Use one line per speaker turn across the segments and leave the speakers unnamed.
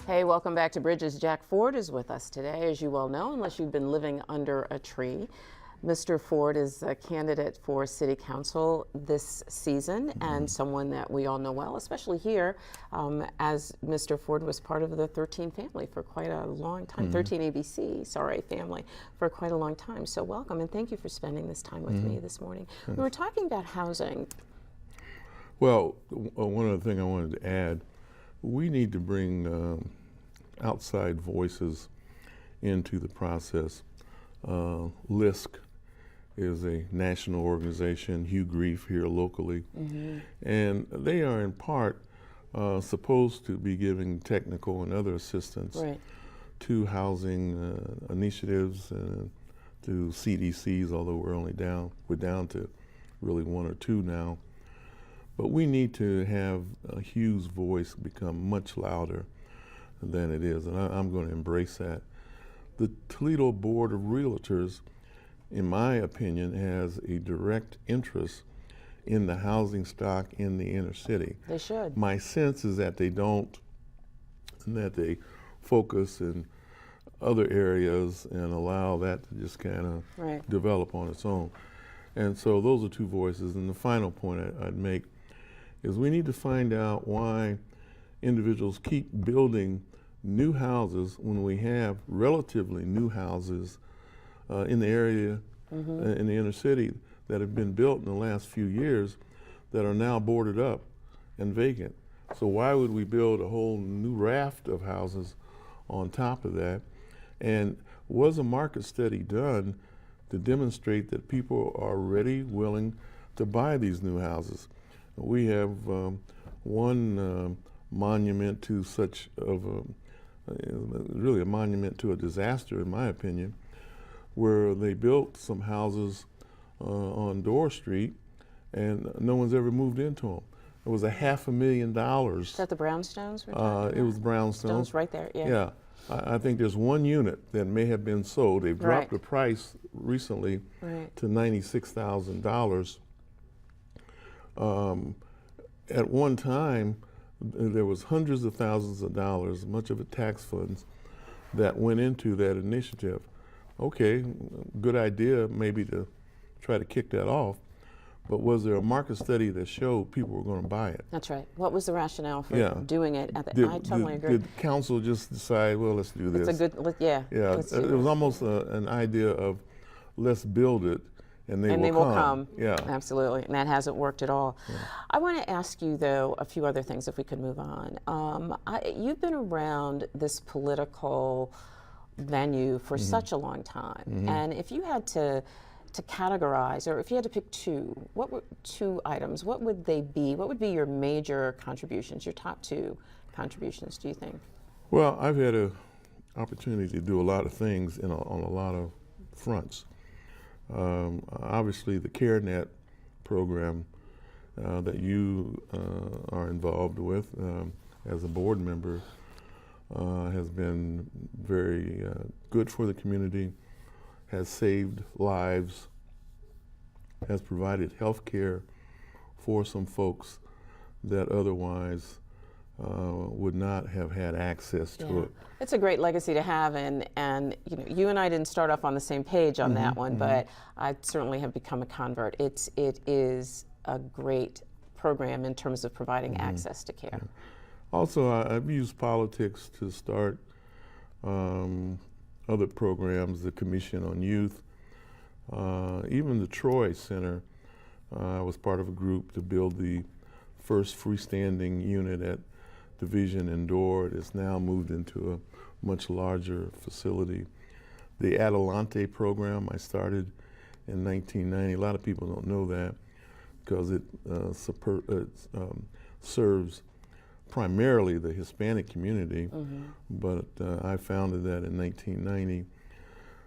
Hey, welcome back to Bridges. Jack Ford is with us today, as you well know, unless you've been living under a tree. Mr. Ford is a candidate for City Council this season and someone that we all know well, especially here, as Mr. Ford was part of the 13 family for quite a long time, 13 ABC, sorry, family, for quite a long time. So welcome and thank you for spending this time with me this morning. We were talking about housing.
Well, one other thing I wanted to add, we need to bring outside voices into the process. LISC is a national organization, Hugh Grief here locally, and they are in part supposed to be giving technical and other assistance to housing initiatives, to CDCs, although we're down to really one or two now. But we need to have Hugh's voice become much louder than it is, and I'm going to embrace that. The Toledo Board of Realtors, in my opinion, has a direct interest in the housing stock in the inner city.
They should.
My sense is that they don't, and that they focus in other areas and allow that to just kind of develop on its own. And so those are two voices. And the final point I'd make is we need to find out why individuals keep building new houses when we have relatively new houses in the area, in the inner city, that have been built in the last few years that are now boarded up and vacant. So why would we build a whole new raft of houses on top of that? And was a market study done to demonstrate that people are ready, willing to buy these new houses? We have one monument to such of really a monument to a disaster, in my opinion, where they built some houses on Dorr Street and no one's ever moved into them. It was $500,000.
Is that the brownstones we're talking about?
It was brownstones.
Stones right there, yeah.
Yeah. I think there's one unit that may have been sold. They've dropped the price recently to $96,000. At one time, there was hundreds of thousands of dollars, much of it tax funds, that went into that initiative. Okay, good idea maybe to try to kick that off, but was there a market study that showed people were going to buy it?
That's right. What was the rationale for doing it? I totally agree.
Did council just decide, well, let's do this?
It's a good, yeah.
Yeah, it was almost an idea of let's build it and they will come. Yeah,
absolutely, and that hasn't worked at all. Yeah. I want to ask you, though, a few other things if we could move on. You've been around this political venue for such a long time, and if you had to categorize, or if you had to pick two items, what would they be? What would be your major contributions, your top two contributions, do you think?
Well, I've had an opportunity to do a lot of things on a lot of fronts. Obviously, the CareNet program that you are involved with as a board member has been very good for the community, has saved lives, has provided health care for some folks that otherwise would not have had access to it.
It's a great legacy to have, and you and I didn't start off on the same page on that one, but I certainly have become a convert. It is a great program in terms of providing access to care.
Also, I've used politics to start other programs, the Commission on Youth, even the Troy Center. I was part of a group to build the first freestanding unit at Division in Dorr. It's now moved into a much larger facility. The Adelante program I started in 1990. A lot of people don't know that because it serves primarily the Hispanic community, but I founded that in 1990.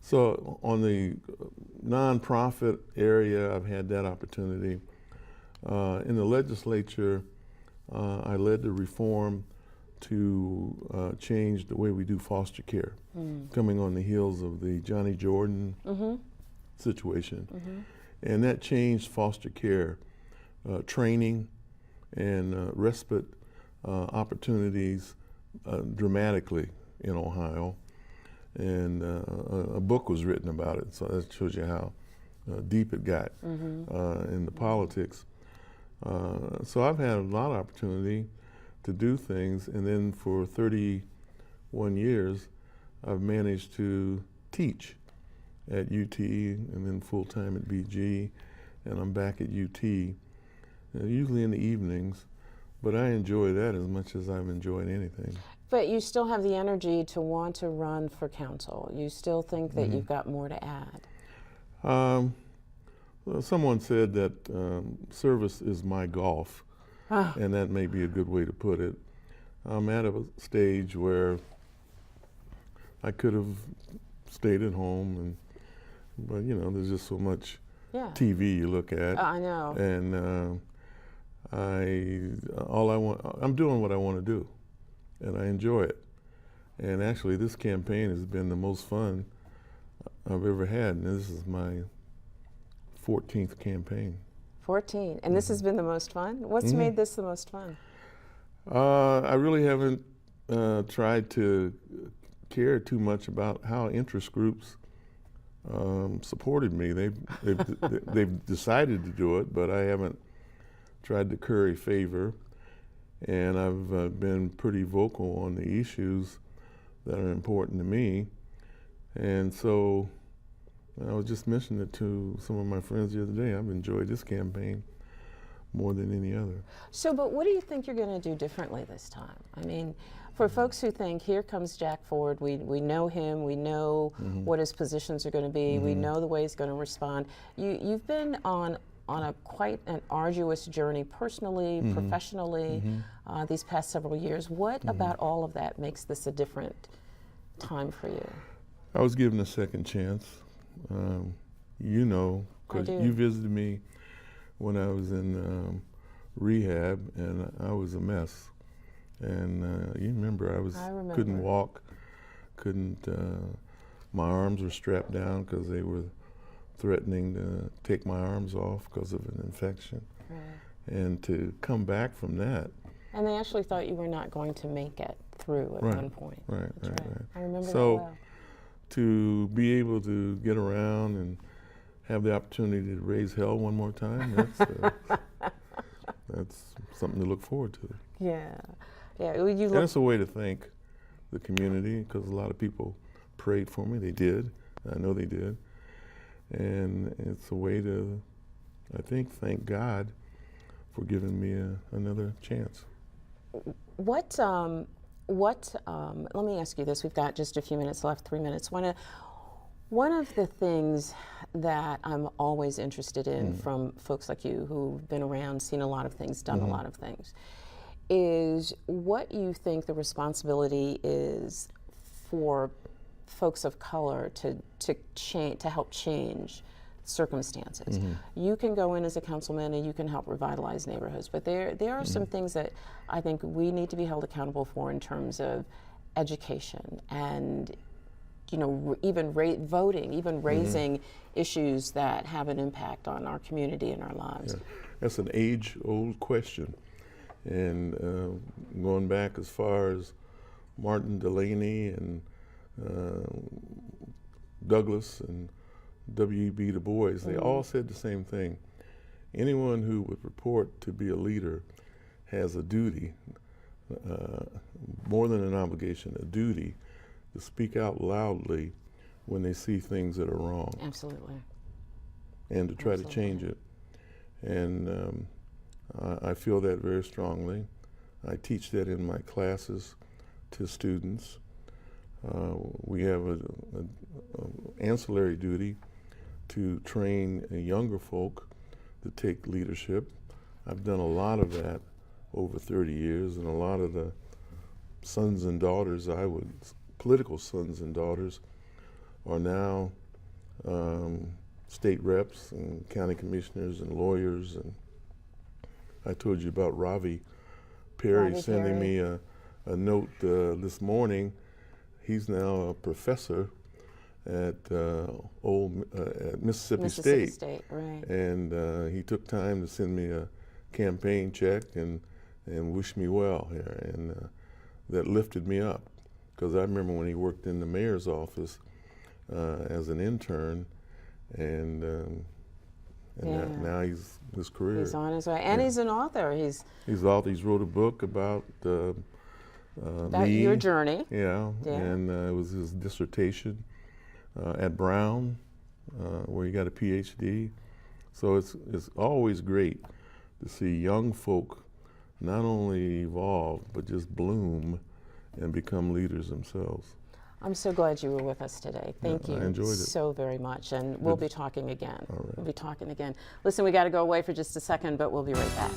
So on the nonprofit area, I've had that opportunity. In the legislature, I led the reform to change the way we do foster care, coming on the heels of the Johnny Jordan situation. And that changed foster care training and respite opportunities dramatically in Ohio, and a book was written about it. So that shows you how deep it got in the politics. So I've had a lot of opportunity to do things, and then for 31 years, I've managed to teach at UT and then full-time at BG, and I'm back at UT, usually in the evenings, but I enjoy that as much as I've enjoyed anything.
But you still have the energy to want to run for council. You still think that you've got more to add.
Well, someone said that service is my golf, and that may be a good way to put it. I'm at a stage where I could have stayed at home, but you know, there's just so much TV you look at.
I know.
And I'm doing what I want to do, and I enjoy it. And actually, this campaign has been the most fun I've ever had, and this is my 14th campaign.
14, and this has been the most fun? What's made this the most fun?
I really haven't tried to care too much about how interest groups supported me. They've decided to do it, but I haven't tried to curry favor, and I've been pretty vocal on the issues that are important to me. And so I was just mentioning it to some of my friends the other day. I've enjoyed this campaign more than any other.
So, but what do you think you're going to do differently this time? I mean, for folks who think, here comes Jack Ford, we know him, we know what his positions are going to be, we know the way he's going to respond. You've been on a quite an arduous journey personally, professionally, these past several years. What about all of that makes this a different time for you?
I was given a second chance. You know, because you visited me when I was in rehab, and I was a mess. And you remember I couldn't walk, my arms were strapped down because they were threatening to take my arms off because of an infection. Right. And to come back from that.
And they actually thought you were not going to make it through at one point.
Right.
I remember that
so,
well.
To be able to get around and have the opportunity to raise hell one more time, that's something to look forward to.
Yeah.
And it's a way to thank the community, because a lot of people prayed for me. They did. I know they did. And it's a way to, I think, thank God for giving me another chance.
Let me ask you this. We've got just a few minutes left, 3 minutes. One of the things that I'm always interested in from folks like you who've been around, seen a lot of things, done a lot of things, is what you think the responsibility is for folks of color to help change circumstances. You can go in as a councilman and you can help revitalize neighborhoods, but there are some things that I think we need to be held accountable for in terms of education and, you know, even voting, even raising issues that have an impact on our community and our lives.
Yeah. That's an age-old question, and going back as far as Martin Delany and Douglas and W.E.B. Du Bois, they all said the same thing. Anyone who would purport to be a leader has a duty, more than an obligation, a duty to speak out loudly when they see things that are wrong.
Absolutely.
And to try to change it. And I feel that very strongly. I teach that in my classes to students. We have an ancillary duty to train younger folk to take leadership. I've done a lot of that over 30 years, and a lot of the sons and daughters, political sons and daughters, are now state reps and county commissioners and lawyers. And I told you about Ravi Perry sending me a note this morning. He's now a professor at Mississippi State.
Right.
And he took time to send me a campaign check and wish me well here. And that lifted me up. Because I remember when he worked in the mayor's office as an intern, and now he's his career.
He's on his way, and he's an author.
He's author. He's wrote a book about me.
Your journey.
Yeah. And it was his dissertation at Brown, where he got a PhD. So it's always great to see young folk not only evolve but just bloom and become leaders themselves.
I'm so glad you were with us today. Thank you
I enjoyed it.
so very much, and we'll be talking again.
All right.
We'll be talking again. Listen, we got to go away for just a second, but we'll be right back.